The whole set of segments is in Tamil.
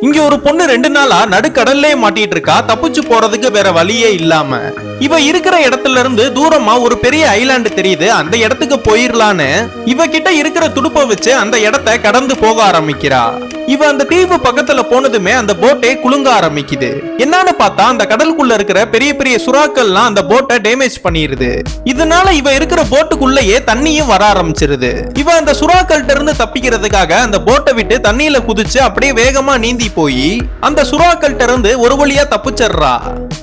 இங்க ஒரு பொண்ணு 2 நாளா நடுக்கடல்லே மாட்டிட்டு இருக்கா, தப்பிச்சு போறதுக்கு வேற வழியே இல்லாம. இவ இருக்கிற இடத்துல இருந்து தூரமா ஒரு பெரிய ஐலாண்டு தெரியுது, அந்த இடத்துக்கு போயிரலான்னு இவ கிட்ட இருக்கிற துடுப்ப வச்சு அந்த இடத்தை கடந்து போக ஆரம்பிக்கிறா. இவ அந்த தீவு பக்கத்துல போனதுமே அந்த போட்டே குலுங்க ஆரம்பிக்குது. என்னன்னு பார்த்தா அந்த கடலுக்குள்ள இருக்கிற பெரிய பெரிய சுறாக்கள்லாம் அந்த போட்டை டேமேஜ் பண்ணிருது. இதனால இவ இருக்கிற போட்டுக்குள்ளேயே தண்ணியும் வர ஆரம்பிச்சிருது. இவ அந்த சுறாக்கள்கிட்ட இருந்து தப்பிக்கிறதுக்காக அந்த போட்டை விட்டு தண்ணியில குதிச்சு அப்படியே வேகமா நீந்தி போய் அந்த சுறாக்கள்கிட்ட இருந்து ஒரு வழியா தப்பிச்சிடுறா.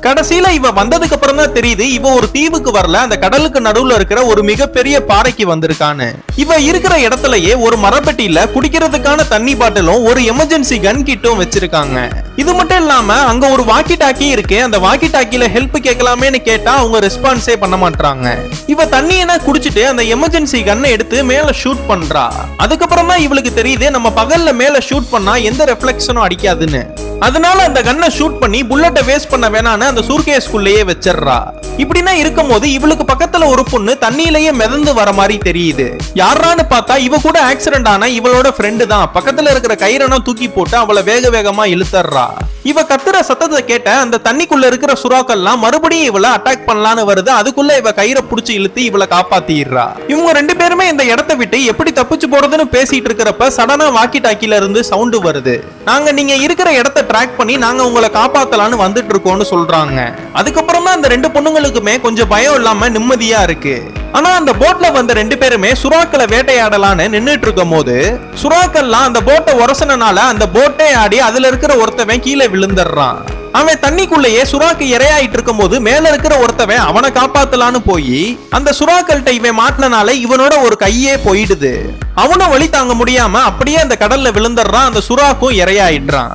கடைசியில இவ வந்ததுக்கு அப்புறம் தான் தெரியுது இவ ஒரு தீவுக்கு வரல, அந்த கடலுக்கு நடுவுல இருக்கிற ஒரு மிகப்பெரிய பாறைக்கு வந்திருக்கான்னு. இவ இருக்கிற இடத்துலயே ஒரு மரப்பெட்டியில குடிக்கிறதுக்கான தண்ணி பாட்டிலும் ஒரு எமர்ஜென்சி கன் கிட்டும் வச்சிருக்காங்க. இது மட்டும் இல்லாம அங்க ஒரு வாக்கி டாக்கி இருக்கு. அந்த வாக்கி டாக்கில ஹெல்ப் கேட்கலாமேன்னு கேட்டா அவங்க ரெஸ்பான்ஸே பண்ண மாட்டாங்க. இவ தண்ணியனா குடிச்சிட்டு அந்த எமர்ஜென்சி கன்னை எடுத்து மேல ஷூட் பண்றா. அதுக்கப்புறம் தான் இவளுக்கு தெரியுது நம்ம பகல்ல மேல ஷூட் பண்ணா எந்த ரெஃப்ளெக்ஷனும் அடிக்காதுன்னு. அதனால அந்த கன்னை ஷூட் பண்ணி புல்லட்டை வேஸ்ட் பண்ண வேணான்னு அந்த சூட்கேஸ்க்குள்ளேயே வச்சிடுறா. இப்படின்னா இருக்கும்போது இவளுக்கு பக்கத்துல ஒரு பொண்ணு தண்ணியிலேயே மிதந்து வர மாதிரி தெரியுது. யாரான்னு பார்த்தா இவ கூட ஆக்சிடென்ட் ஆன இவளோட ஃப்ரெண்டு தான். பக்கத்துல இருக்கிற கயிறனை தூக்கி போட்டு அவளை வேக வேகமா இழுத்தர்றா. இவ கத்துற சத்தத்தை கேட்ட அந்த தண்ணிக்குள்ள இருக்கிற சுறாக்கள்லாம் மறுபடியும் இவளை அட்டாக் பண்ணலான்னு வருது. அதுக்குள்ள இவ கயிறை புடிச்சு இழுத்து இவளை காப்பாத்திடுறா. இவங்க 2 பேருமே இந்த இடத்தை விட்டு எப்படி தப்பிச்சு போறதுன்னு பேசிட்டு இருக்கிறப்ப சடனா வாக்கி டாக்கில இருந்து சவுண்ட் வருது. நீங்க இருக்கிற இடத்தை ட்ராக் பண்ணி நாங்க உங்களை காப்பாத்தலான்னு வந்துட்டு இருக்கோம்னு சொல்றாங்க. அதுக்கப்புறம் தான் அந்த 2 பொண்ணுங்களுக்குமே கொஞ்சம் பயம் இல்லாம நிம்மதியா இருக்கு. ஆனா அந்த போட்ல வந்த 2 பேருமே சுறாக்களை வேட்டையாடலான்னு நின்னுட்டு இருக்கும் போது சுறாக்கள்லாம் அந்த போட்டை உரசனால அந்த போட்டே ஆடி அதுல இருக்கிற ஒருத்தவன் கீழே விழுந்துடுறான். அவன் தண்ணிக்குள்ளேயே சுறாக்கு இரையாயிட்டு இருக்கும் போது மேல இருக்கிற ஒருத்தவன் அவனை காப்பாத்தலான்னு போய் அந்த சுறாக்கள்கிட்ட இவன் மாட்டினால இவனோட ஒரு கையே போயிடுது. அவனும் வழி தாங்க முடியாம அப்படியே அந்த கடல்ல விழுந்துடுறான். அந்த சுறாக்கும் இரையாயிடுறான்.